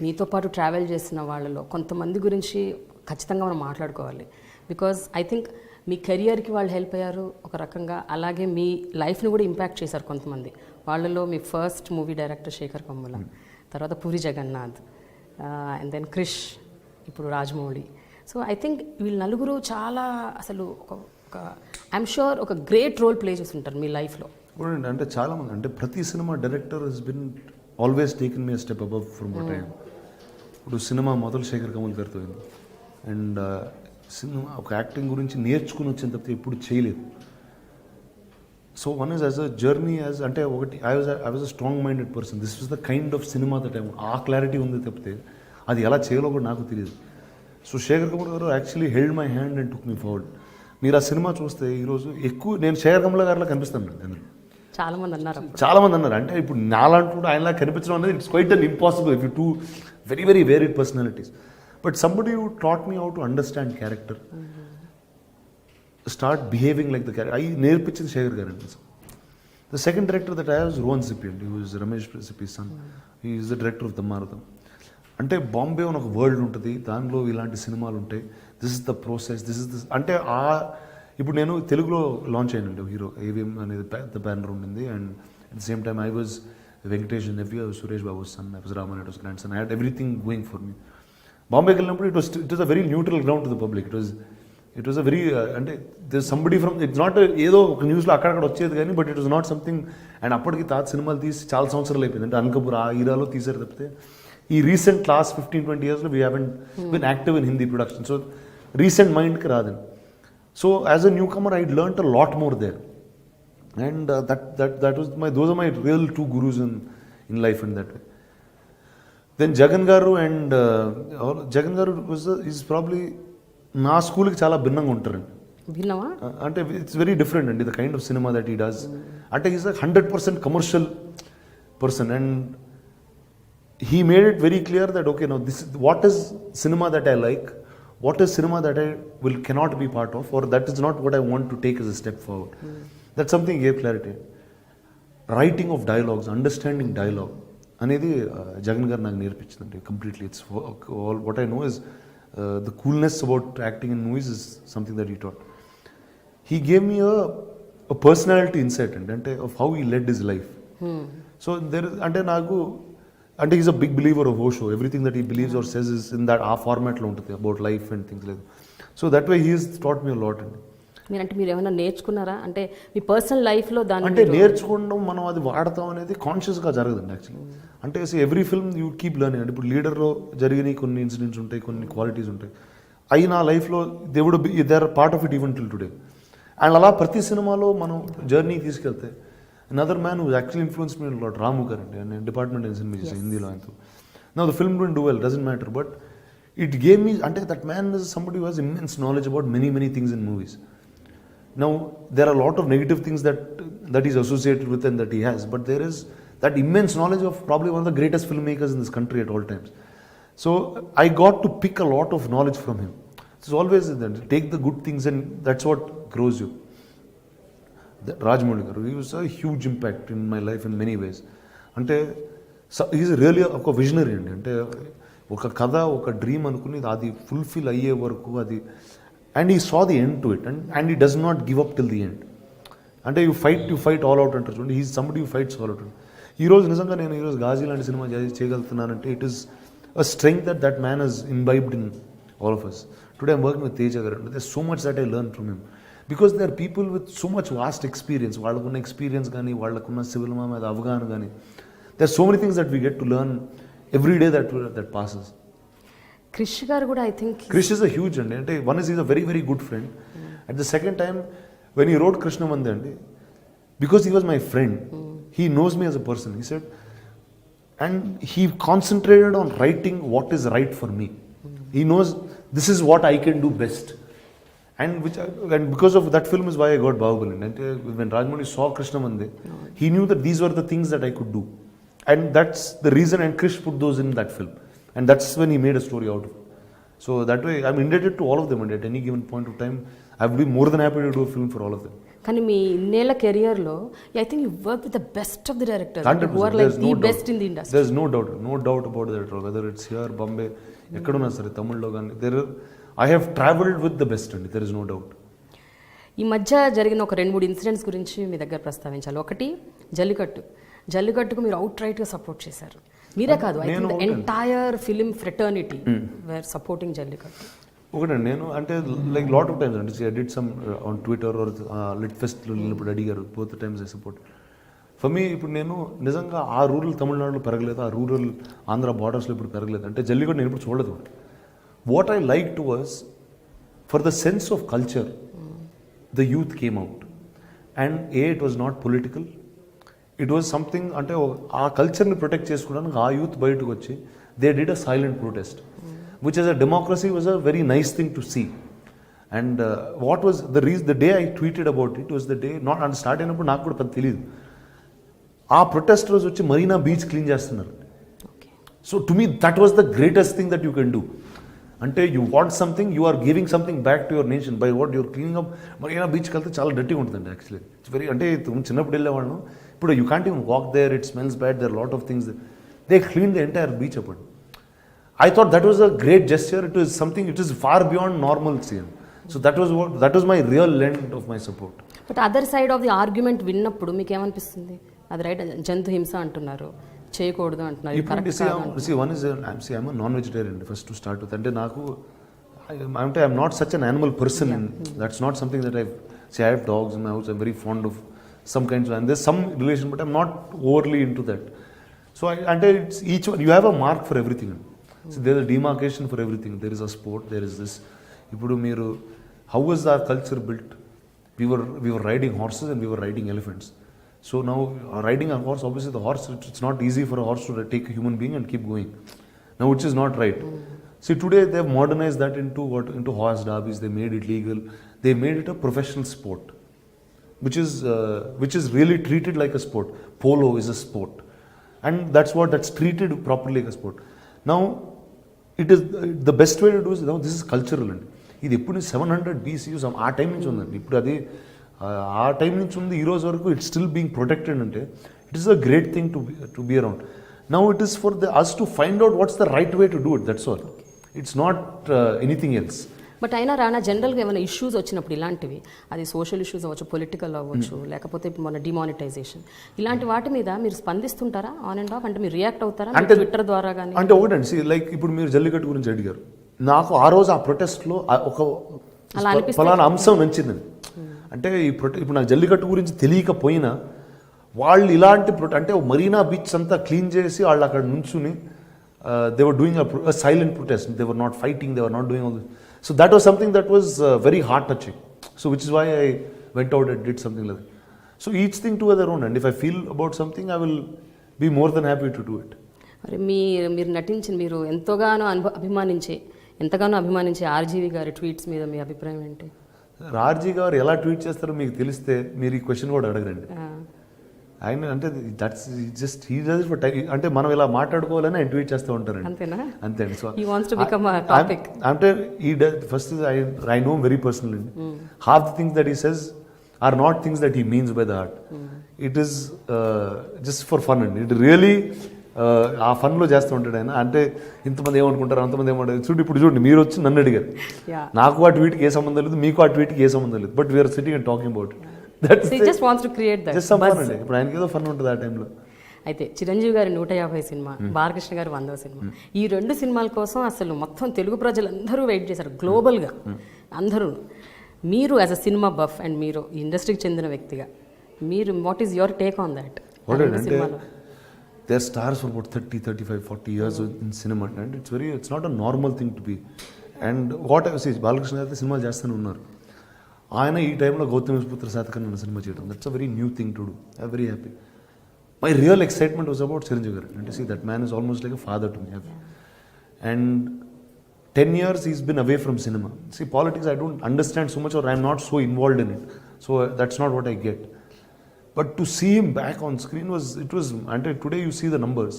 మీతో పాటు ట్రావెల్ చేసిన వాళ్ళలో కొంతమంది గురించి ఖచ్చితంగా మనం మాట్లాడుకోవాలి. బికాజ్ ఐ థింక్ మీ కెరియర్కి వాళ్ళు హెల్ప్ అయ్యారు ఒక రకంగా, అలాగే మీ లైఫ్ని కూడా ఇంపాక్ట్ చేశారు కొంతమంది. వాళ్ళలో మీ first movie director Shekar Kammula, తర్వాత పూరి జగన్నాథ్, అండ్ దెన్ క్రిష్, ఇప్పుడు రాజమౌళి. సో ఐ థింక్ వీళ్ళు నలుగురు చాలా అసలు ఒక ఐఎమ్ షూర్ ఒక గ్రేట్ రోల్ ప్లే చేసి ఉంటారు మీ లైఫ్లో. అంటే చాలామంది, అంటే ప్రతి cinema director he's been always taken me step above from what I am. ఇప్పుడు సినిమా మొదలు శేఖర్ కమల్ గారితో అయింది. అండ్ సినిమా ఒక యాక్టింగ్ గురించి నేర్చుకుని వచ్చిన తప్పితే ఎప్పుడు చేయలేదు. So one is as a journey as, అంటే ఒకటి I was a strong minded person. This was the kind of cinema that I, ఆ క్లారిటీ ఉంది తప్పితే అది ఎలా చేయాలో కూడా నాకు తెలియదు. సో శేఖర్ కమల్ గారు actually held my hand and took me forward. మీరు ఆ సినిమా చూస్తే ఈరోజు ఎక్కువ నేను శేఖర్ కమల్ గారిలా కనిపిస్తాను. నేను చాలామంది అన్నారు అంటే ఇప్పుడు నాలంటూ ఆయనలా కనిపించడం అనేది it's quite an impossible if you to very very varied personalities. But somebody who taught me how to understand character, start behaving like the character, అవి నేర్పించింది శేఖర్ గారు అండి. The second director that I was Rohan Sippy అండి, who is Ramesh Sippy's son. He is the director of Dum Maaro Dum. అంటే బాంబే అని ఒక world ఉంటుంది, దానిలో ఇలాంటి సినిమాలు ఉంటాయి. This is the process, this is this అంటే ఇప్పుడు నేను తెలుగులో లాంచ్ అయినండి హీరో ఏవిఎం అనేది పెద్ద బ్యానర్ ఉండింది. And at the same time I was Venkatesh nephew, Suresh Babu son, I was Raman grandson. I had everything going for me. బాంబేకి వెళ్ళినప్పుడు it was a very neutral ground to the public. It was a very, అంటే this somebody from, it's not ఏదో ఒక న్యూస్లో అక్కడక్కడ వచ్చేది కానీ, but it was not something. And అప్పటికి తాత సినిమాలు తీసి చాలా సంవత్సరాలు అయిపోయింది. అంటే అనకపూర్ ఆ ఈరాలో తీసారు తప్పితే ఈ రీసెంట్ లాస్ట్ 15-20 yearsలో we haven't been active in Hindi production. So recent మైండ్కి రాదండి. So as a newcomer, I learnt a lot more there, and that was those are my real two gurus in life in that way. Then Jagan Garu and Jagan Garu is probably na school ki chala binnanga untaru. Binnama? Ante it's very different and the kind of cinema that he does. Ante he's a 100% commercial person, and he made it very clear that okay, now this is what is cinema that I like. What is cinema that I cannot be part of, or that is not what I want to take as a step forward. That's something he gave clarity. Writing of dialogues, understanding dialogue, అనేది జగన్ గారు నాకు నేర్పించిందండి completely. It's all what I know is the coolness about acting in movies is something that he taught. He gave me a personality insight అండి, అంటే of how he led his life. So అంటే నాకు, అంటే is a big believer of Osho. Everything that he believes or says is in that ఆ ఫార్మాట్లో ఉంటుంది about life and things like. So that way he is taught me lot అండి. మీరు ఏమైనా నేర్చుకున్నారా అంటే మీ పర్సనల్ లైఫ్లో దాన్ని? అంటే నేర్చుకోవడం, మనం అది వాడతాం అనేది కాన్షియస్గా జరగదండి యాక్చువల్లీ. అంటే every film you keep learning. అంటే ఇప్పుడు లీడర్లో జరిగిన కొన్ని ఇన్సిడెంట్స్ ఉంటాయి, కొన్ని క్వాలిటీస్ ఉంటాయి, అవి నా లైఫ్లో they would be they are part of it even till today. And అలా ప్రతి సినిమాలో మనం జర్నీ తీసుకెళ్తే another man who actually influenced me a lot, Ramu Karandi, and department in cinema is Hindi lo antu. Now the film didn't do well, doesn't matter, but it gave me, ante that man is somebody who has immense knowledge about many things in movies. Now there are a lot of negative things that he's associated with and that he has, but there is that immense knowledge of probably one of the greatest filmmakers in this country at all times. So I got to pick a lot of knowledge from him. It's always that, take the good things and that's what grows you. Rajamouli గారు, he was a huge impact in my life in many ways. అంటే is really ఒక visionary అండి. అంటే ఒక కథ, ఒక dream అనుకుని అది ఫుల్ఫిల్ అయ్యే వరకు అది, and he saw the end to it, and he does not give up till the end. అంటే యూ ఫైట్ ఆల్ అవుట్ అంటారు చూడండి, he's somebody you fights all out. ఈరోజు నిజంగా నేను ఈరోజు గాజీ లాంటి సినిమా చేయగలుగుతున్నానంటే it is a strength that man has imbibed in all of us. Today I'm working with Teja గారు. There so much that I learn from him. Because they are people with so much vast experience. వాళ్ళకున్న experience కానీ, వాళ్ళకున్న cinema మీద అవగాహన కానీ, they are so many things that we get to learn every day that passes. Krish గారు కూడా I think Krish is a huge అండి. అంటే one is is a very very good friend. At the second time when he rode కృష్ణమంది అండి, because he was my friend, he knows me as a person, he said, and he concentrated on writing what is right for me. He knows this is what I can do best. And because of that film is why I got Bahubali. And when Rajmouli saw Krishnamande, he knew that these were the things that I could do. And that's the reason, and Krish put those in that film. And that's when he made a story out of it. So that way, I'm indebted to all of them. And at any given point of time, I would be more than happy to do a film for all of them. కానీ మీ ఇన్నేళ్ల కెరియర్లో I think you work with the best of the directors who are like the best in the industry. There is no doubt about that. Whether it's here Bombay ఎక్కడున్నా సరే, తమిళ్లో కానీ I have travelled with the best అండి. There is no doubt. ఈ మధ్య జరిగిన ఒక 2-3 incidents గురించి మీ దగ్గర ప్రస్తావించాలి. ఒకటి జల్లికట్టుకు మీరు అవుట్ రైట్గా సపోర్ట్ చేశారు. మీరే కాదు, I think the entire film fraternity were supporting Jallikattu. ఒకటండి, నేను అంటే లైక్ లాట్ ఆఫ్ టైమ్స్ అండి I did some on Twitter or lit ఫెస్ట్లో వెళ్ళినప్పుడు అడిగారు, both times I support. For me ఇప్పుడు నేను నిజంగా ఆ రూరల్ తమిళనాడులో పెరగలేదు, ఆ రూరల్ ఆంధ్ర బార్డర్స్లో ఇప్పుడు పెరగలేదు. అంటే జల్లికట్టు నేను ఇప్పుడు చూడలేదు. What I like to was for the sense of culture the youth came out, and it was not political, it was something అంటే ఆ కల్చర్ని ప్రొటెక్ట్ చేసుకోవడానికి ఆ యూత్ బయటకు వచ్చి they did a silent protest which as a democracy was a very nice thing to see. And what was the day I tweeted about it was the day not అంటే start అయినప్పుడు నాకు కూడా పెద్ద తెలియదు. ఆ protest రోజు వచ్చి Marina Beach clean చేస్తున్నారు. So to me that was the greatest thing that you can do. అంటే you want something, you are giving something back to your nation by what your cleaning up. Marina బీచ్కి వెళ్తే చాలా డర్టీగా ఉంటుందండి యాక్చువల్లీ. ఇట్స్ వెరీ అంటే చిన్నప్పుడు వెళ్ళేవాళ్ళను, ఇప్పుడు you can't even walk there, it smells bad, there lot of things. They clean the entire beach అప్పుడు. I thought that was a great gesture. It was something, it is far beyond normalcy. So that was my real lend of my support. But other side of the argument విన్నప్పుడు మీకు ఏమనిపిస్తుంది? అది right, జంతు హింస అంటున్నారు, చేయకూడదు అంటున్నారు. See, one is I'm a non-vegetarian first to start with. అంటే నాకు I'm not such an animal person. That's not something that I have dogs in my house. I'm very fond of some kinds of, and there's some relation, but I'm not overly into that. So it's each one, you have a mark for everything. So there's a demarcation for everything. There is a sport, there is this. Ipudu meeru, how was our culture built? We were riding horses and we were riding elephants. So now riding a horse, obviously the horse, it's not easy for a horse to take a human being and keep going. Now which is not right. See, today they have modernized that into horse derbies. They made it legal. They made it a professional sport, which is really treated like a sport. Polo is a sport, and that's treated properly like a sport. Now it is the best way to do is, now this is cultural అండి. ఇది ఎప్పుడు 700 BC ఆ time నుంచి ఉందండి. ఇప్పుడు అది ఆ time నుంచి ఉంది, ఈ రోజు వరకు ఇట్స్ స్టిల్ బీయింగ్ ప్రొటెక్టెడ్. అంటే it is a great thing to be around. Now it is for us to find out what's the right way to do it. That's all. It's not anything else. But అయినా రానా, జనరల్గా ఏమైనా issues వచ్చినప్పుడు ఇలాంటివి, అది social issues అవ్వచ్చు, political అవ్వచ్చు, లేకపోతే ఇప్పుడు మన డిమానిటైజేషన్, ఇలాంటి వాటి మీద మీరు స్పందిస్తుంటారా ఆన్ అండ్ ఆఫ్? అంటే మీరు రియాక్ట్ అవుతారా అంటే ట్విట్టర్ ద్వారా కానీ? అంటే ఒకటండి, లైక్ ఇప్పుడు మీరు జల్లికట్టు గురించి అడిగారు, నాకు ఆ రోజు ఆ ప్రొటెస్ట్లో ఒక ఫలానా అంశం నచ్చిందండి. అంటే ఇప్పుడు నాకు జల్లికట్టు గురించి తెలియకపోయినా వాళ్ళు ఇలాంటి అంటే మరీనా బీచ్ అంతా క్లీన్ చేసి వాళ్ళు అక్కడ నుంచుని they were doing a silent protest. They were not fighting, they were not doing all this. So that was something that was very heart touching. So which is why I went out and did something like that. So each thing to their own, and if I feel about something, I will be more than happy to do it. మరి మీరు నటించిన, మీరు ఎంతగానో అభిమానించే RGV గారి tweets మీద మీ అభిప్రాయం ఏంటి? ఆర్జీ గారు ఎలా ట్వీట్ చేస్తారో మీకు తెలిస్తే మీరు ఈ క్వశ్చన్ కూడా అడగరండి. ఆయన అంటే that's just he does for time. అంటే మనం ఇలా మాట్లాడుకోవాలని ఆయన ట్వీట్ చేస్తూ ఉంటారండి. అంతే అండి. సో అంటే ఈ first I know very personal అండి. Half the things that he says are not things that he means by the heart. It is just for fun అండి. ఇట్ రియలీ ఆ ఫన్లో చేస్తూ ఉంటాడు ఆయన. అంటే ఇంతమంది ఏమనుకుంటారు, అంతమంది ఏమంటారు. చూడండి మీరు వచ్చి నన్ను అడిగారు, నాకు ఆ ట్వీట్కి ఏ సంబంధం లేదు, మీకు ఆ ట్వీట్కి ఏ సంబంధం లేదు, but we're sitting and talking about it. ఇప్పుడు ఆయనకి ఏదో ఫన్ ఉంటుంది ఆ టైంలో. అయితే చిరంజీవి గారి 150 సినిమా, బాలకృష్ణ గారి 100వ సినిమా, ఈ 2 సినిమాల కోసం అసలు మొత్తం తెలుగు ప్రజలందరూ వెయిట్ చేశారు గ్లోబల్గా అందరూ. మీరు as a cinema buff and మీరు ఇండస్ట్రీకి చెందిన వ్యక్తిగా, మీరు what is your take on that? They are stars for about 30, 35, 40 years in cinema, and it's not a normal thing to be. And what I see, Balakrishna garu సినిమాలు చేస్తూనే ఉన్నారు. ఆయన ఈ టైంలో గౌతమిపుత్ర శాతకర్ణి సినిమా చేయడం, that's a very new thing to do. I very happy. My real excitement was about Chiranjeevi garu. అంటే see that man is almost like a father to me. And 10 years he's been away from cinema. See, politics I don't understand so much, or I'm not so involved in it. So that's not what I get. But to see him back on screen was అంటే today you see the numbers.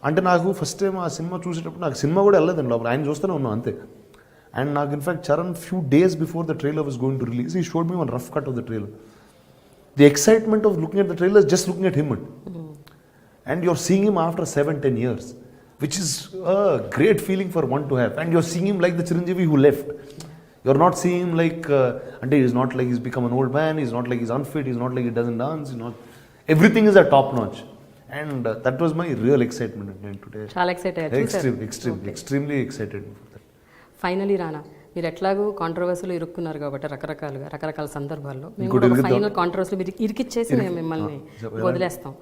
అంటే నాకు first time ఆ cinema చూసేటప్పుడు నాకు cinema కూడా వెళ్ళలేదండి లోపల, ఆయన చూస్తూనే ఉన్నాం అంతే. And నాకు in fact Charan few days before the trailer was going to release, he showed me one rough cut of the trailer. The excitement of looking at the trailer is just looking at him. And you're seeing him after 7-10 years, which is a great feeling for one to have. And you're seeing him like the Chiranjeevi who left. You're not seeing him like, and he's not like he's become an old man, he's not like he's unfit, he's not like he doesn't dance, he's not, everything is at top notch. And that was my real excitement today. చాలా excite అయ్యారు. Extremely excited for that. Finally రానా, మీరు ఎట్లాగూ కాంట్రవర్సీలో ఇరుక్కున్నారు కాబట్టి రకరకాల సందర్భాల్లో మేము కూడా ఒక ఫైనల్ కాంట్రవర్సీలో మీరు ఇరికిచ్చేసి మేము మిమ్మల్ని వదిలేస్తాం.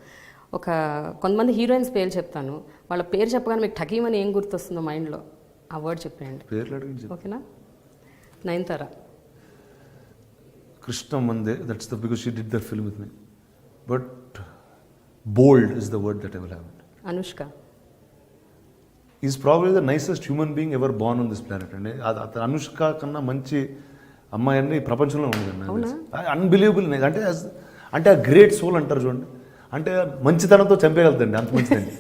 కొంతమంది హీరోయిన్స్ పేరు చెప్తాను, వాళ్ళ పేరు చెప్పగానే మీకు ఠకీమని ఏం గుర్తొస్తుందో మైండ్లో ఆ వర్డ్ చెప్పేయండి. ఓకేనా? Nayanthara. Krishna Mande, that's because she did that film with me. But bold is the word that I will have. Anushka. He's probably the nicest human being ever born on this planet. And Anushka కన్నా మంచి అమ్మాయి అన్ని ప్రపంచంలో ఉంది. Unbelievable. అంటే ఆ great soul అంటారు చూడండి, అంటే మంచితనంతో చంపేయగలుగుతండి, అంత మంచిదండి.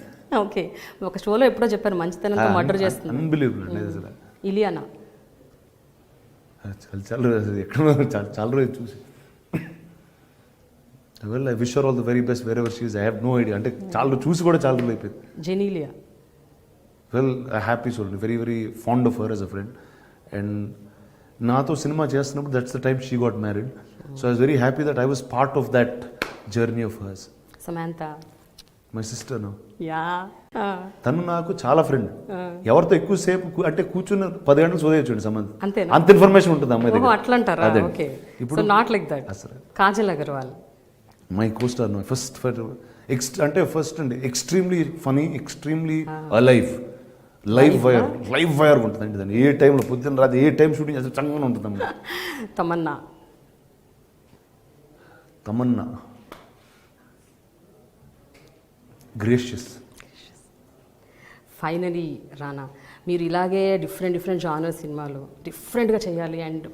ఓకే, ఒక షోలో ఎప్పుడో చెప్పారు మంచితనంతో మర్డర్ చేస్తుంది. అన్బిలీవబుల్ అండి అసలు. ఇలియానా. చాలా రోజు చూసి well I wish her all the very best wherever she is. I have no idea, అంటే చాలా చూసి కూడా చాలా రోజులు అయిపోయింది. Genelia. Well I happy soul, very very fond of her as a friend. And నాతో సినిమా చేస్తున్నప్పుడు that's the time she got married. So I was very happy that I was part of that journey of hers. Samantha. My sister. Yeah. తను నాకు చాలా friend. ఎవరితో ఎక్కువసేపు అంటే కూర్చున్న 10 గంటలు చదివచ్చు సమంత. అంత ఇన్ఫర్మేషన్ ఉంటుంది అమ్మాయి దగ్గర. అట్లా అంటారా? ఓకే, ఇప్పుడు not like that. Kajal Agarwal. My costar. అంటే ఫస్ట్ అండి extremely funny, extremely alive, live wire ఉంటుందండి దాన్ని. ఏ టైంలో పొద్దున్న రాత్రి ఏ టైం షూటింగ్ చేస్తే చక్కగా ఉంటుంది. తమన్నా గ్రేషియస్. ఫైనలీ రానా, మీరు ఇలాగే డిఫరెంట్ జానర్ సినిమాలు డిఫరెంట్గా చేయాలి. అండ్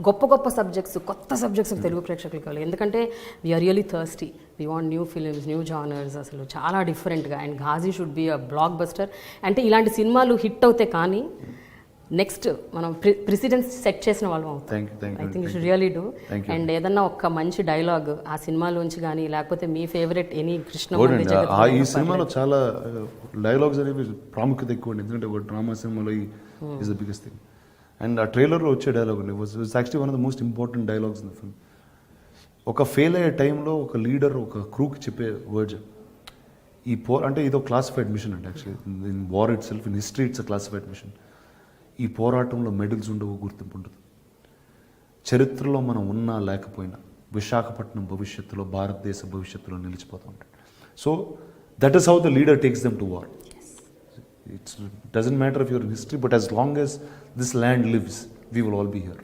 గొప్ప సబ్జెక్ట్స్, కొత్త సబ్జెక్ట్స్ తెలుగు ప్రేక్షకులకు కావాలి. ఎందుకంటే we are really thirsty, we want new films, new genres, అసలు చాలా డిఫరెంట్గా. And Ghazi should be a blockbuster. అంటే ఇలాంటి సినిమాలు హిట్ అవుతాయి, కానీ నెక్స్ట్ మనం ప్రెసిడెన్స్ సెట్ చేసిన వాళ్ళం అవుతాం. I think you should really do. And ఏదన్నా ఒక మంచి డైలాగ్ ఆ సినిమాలోంచి కానీ, లేకపోతే మీ ఫేవరెట్ ఎనీ కృష్ణ. ఈ సినిమాలో చాలా డైలాగ్స్ అనేవి ప్రాముఖ్యత ఎక్కువ, ఎందుకంటే ఒక డ్రామా సినిమాలో is the biggest thing. And ఆ ట్రైలర్లో వచ్చే డైలాగ్ అండి was actually one of the most important dialogues in the film. ఒక ఫెయిల్ అయ్యే టైంలో ఒక లీడర్ ఒక క్రూకి చెప్పే వర్డ్స్, ఈ అంటే ఇదో క్లాసిఫైడ్ మిషన్ అండి. Actually in war itself, in history it's a classified mission. ఈ పోరాటంలో మెడల్స్ ఉండవు, గుర్తింపు ఉండదు. చరిత్రలో మనం ఉన్నా లేకపోయినా విశాఖపట్నం భవిష్యత్తులో, భారతదేశ భవిష్యత్తులో నిలిచిపోతూ ఉంటాడు. So that is how the leader takes them to war. It doesn't matter if you're in history, but as long as this land lives, we will all be here.